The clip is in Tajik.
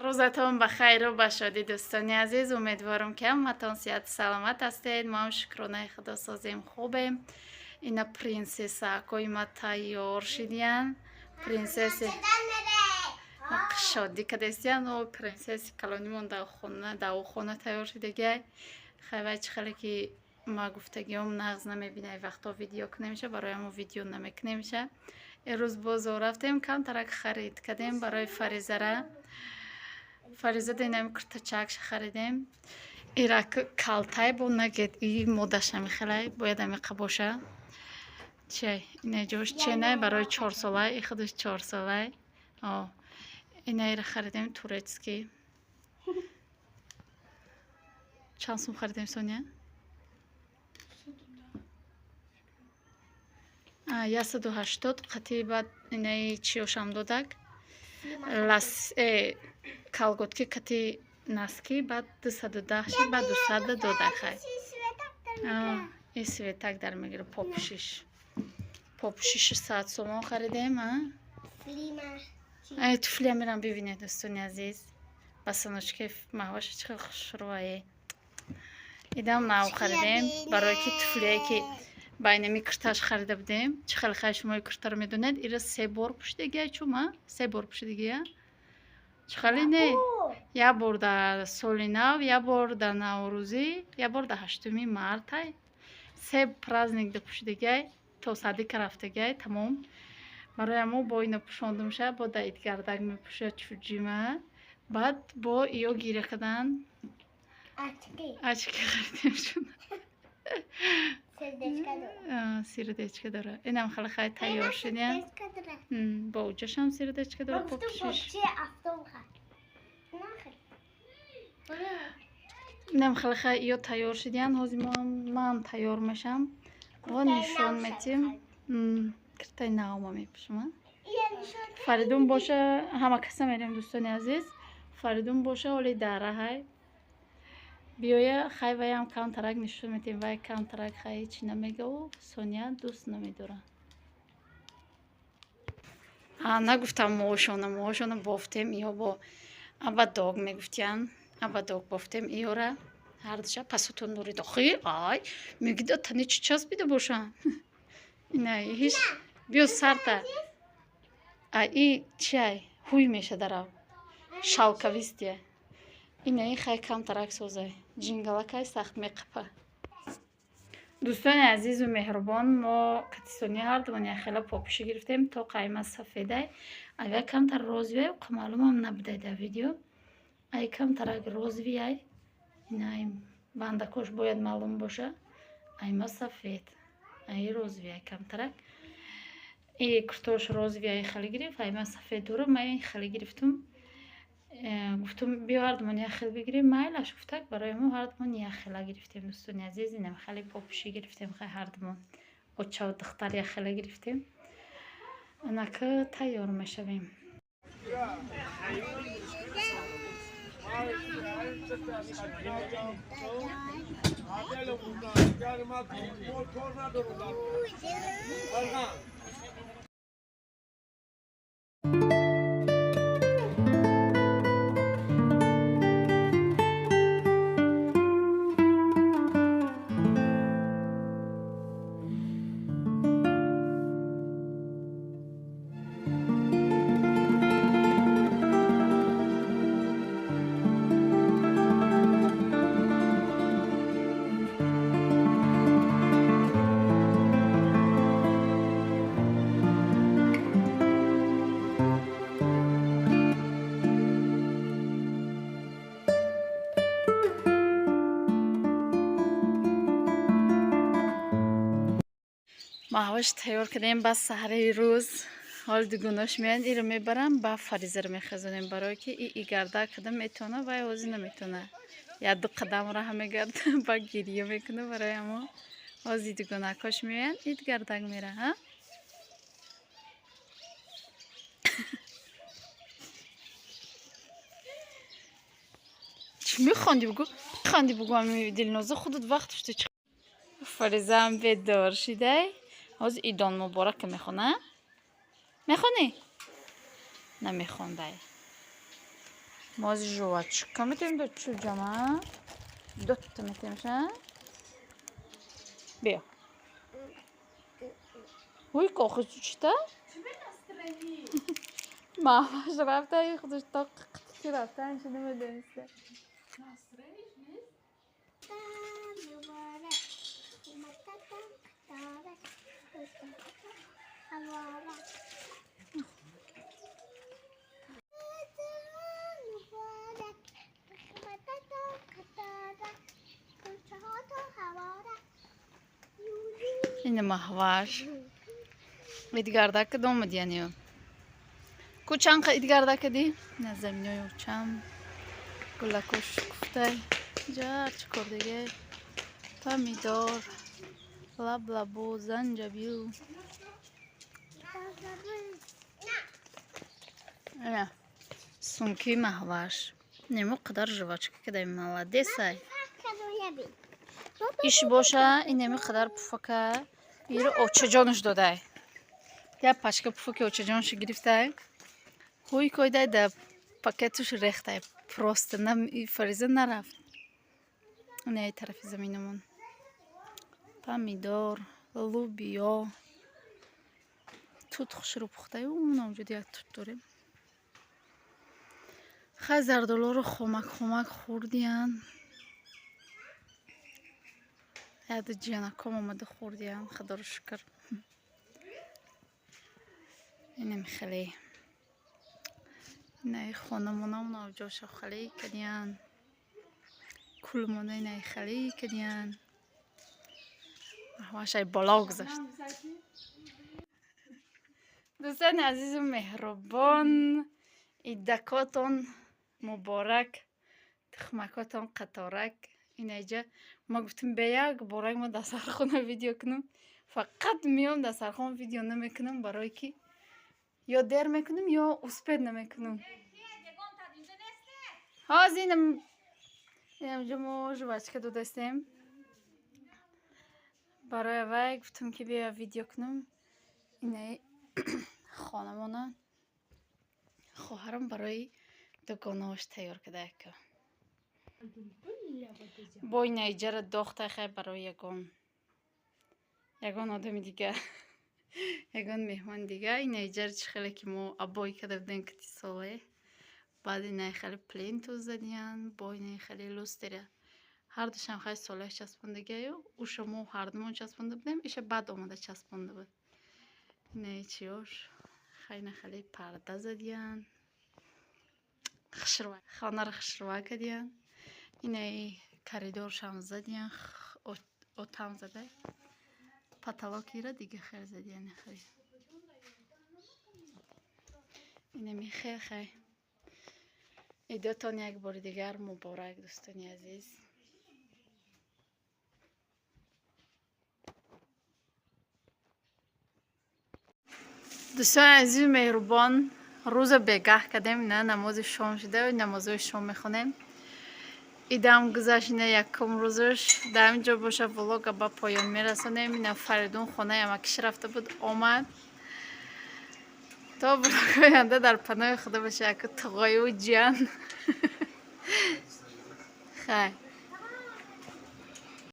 روزتون بخیر و باشادی دوستانی عزیز. امیدوارم که همتون صحت سلامت هستید. ما هم شکرانه خدا سازیم خوبیم. اینا پرنسس اکوی ما تیار شدین. پرنسس شادی کردیم و پرنسس کلانیمون در خونه تیار شده. خیلی که ما گفتگیم نغز نمیبینه وقتا ویدیو کنیمشه برای ما ویدیو نمیکنیمشه. روز بازار رفتیم کم ترک خرید کردیم برای فریزه. فریزه دینم کرتچکش خریدیم. ایرک کالتای بود نگید این مدش نمیخواد باید میقه باشه. چه اینه جوش چه نه برای 4 ساله ای خودش 4 ساله. اینه ایره خریدیم تورецکی. چند سوم خریدیم سونیا؟ 180 قطعی بعد اینه چیوشم دادک. لاس کالگوتکی قطعی نسکی بعد 210 بعد 200 دادک خواهد. این سویتک در میگیره پاپوشیش 100 سوم خریدیم. توفلی میرم ببینید دوستانی عزیز. بسنوچکی محواش چه خوشرویه. ایدام ناو خریدیم برای که توفلیه که باینه میکرتاش خریده بودیم. چه خیلی خیلی شما کرتار میدونید. ایره 3 بار پشتگیه چوما 3 بار پشتگیه. چه خیلی نه. یا بار در سولیناو یا بار در نوروزی یا بار در 8 مارت. 3 پرازنیک در پشتگیه تا صدیق رفتگیه تمام. برای ما با اینو پوشاندم شه با دایت گردک میپوشه چوجیمه. بعد با ایو گیره کردن اچکی خریدیم شون. سیردچکه داره. اینم خیلی خیلی تیار شدیم. با اوجش هم سیردچکه داره پاپوشیش. اینم خیلی خیلی ایو تیار شدیم. حاضی من تیار میشم. با نشون میتیم. کرتای ناوما میپوشم. فریدون باشه همه کسا میریم دوستانی عزیز. فریدون باشه ولی داره های. بیایه خیلی وی هم کانترک نشون میتیم. وی کانترک خیلی چی نمیگه و سونیا دوست نمیداره. نگفتم موشانم بافتیم ایو با ابا داغ میگفتیم. ابا داغ بافتیم ایو را هر دوشه پسوتون نوری داخی آی میگیده تنی چی چسب بیده باشن. نه هیچ بیو سرتا ای چی هوی میشه درو شالکویستیه. اینه خیلی کم ترک سوزه جنگلکای سخت میقپه. دوستان عزیز و مهربان ما کتیسونی هر دوانی خیلی پاپوشی گرفتیم تا قیمت سفیده. اگه کم تر روزویه و معلوم هم نبوده در ویدیو. اگه کم ترک روزویه اینه بندکوش باید معلوم باشه. ایما سفید ای روزویه کم ترک. ای کرتوش روزویه خیلی گرفت. ایما سفید دوره من خیلی گرفتم. گفتم بیا هردمان یخل بگیریم مایلش گفتک برای ما هردمان یخل گرفتیم دوستان عزیز. اینم خیلی پاپوشی گرفتیم خیلی هردمان بچه و دختر یخل گرفتیم. انا که تیار میشویم. محوش تیار کردیم با سحری روز حال دیگوناش میان ایرو میبرم با فریزه رو میخزونیم برای که ای گرده کدام میتونه و اوزی نمیتونه یا 2 قدم را همه گرده با گریه میکنه برای اما اوزی دیگوناکاش میان اید گردک میره ها. چی میخوندی بگو؟ خواندی بگو همی دلنازه خودت وقتش تو چه فریزه هم بیدار شده. از ایدان مبارک میخونه؟ میخونی؟ نمیخونده. моз жувачка метавонем до чӯҷама дутта метавонемша бия ой кохи чучта маҳваш рафта худаш то қиққи рафтан шо намедониста ин маҳваш идгардака домадиянё кучанқа идгардака ди на заминоё чам гулакош куфтай ҷар чикор диге помидор лаблабу занҷабил сумки маҳваш нему қадар жувачка кадай молодесай иш боша инеми қадар пуфака иро очаҷонаш додай я пачка пуфаки очаҷонашо гирифтай ҳуй койдай да пакетуш рехтай просто фариза нарафт не тарафи заминамон помидор лубиё тут хушро пухтай намҷуд як тут дорем хай зардолоро хомак хӯрдиян яда ҷиянаком омада хӯрдиян худоро шукр инем хеле инай хонамонам навҷоша хеле кадиян кулмона инай хеле кадиян маҳвашай боло гузашт дӯстони азизу меҳрубон идакотон муборак тухмакотон қаторак инаҷа ма гуфтем бе як борак ма дастархона видео кунам фақат меом дастархон видео намекунам барое ки ё дер мекунам ё успед намекунам ҳоз инамҷа мо жувачка додастем барои вай гуфтам ки бия видео кунам инаи хонамона хоҳарам барои дугонааш тайёр кадака бо инаиҷара дохтай хай барои ягон одами дигар ягон меҳмони дигар инаиҷара чи хеле ки мо абой када будем кати соле баъд инай хеле пленту задиян бо инай хеле лустера ҳардушам хай солеҳ часпондагаю ушамо ҳардумон часпонда будем иша баъд омада часпонда буд инай чиёш хайна хеле парда задиян хонара хушрува кадиян инай коридоршам задиян отам задай потолокира дига хел задиян инами хел хай идотон як бори дигар муборак дӯстони азиз дӯстони азизу меҳрубон рӯза бегаҳ кардем ина намози шом шуда намозои шом мехонем идам гузашт ина якум рӯзаш дар ҳаминҷо боша влога ба поён мерасонем ина фаридун хонаи амакиш рафта буд омад то влог оянда дар паноҳи худо боша яку туғою ҷан хай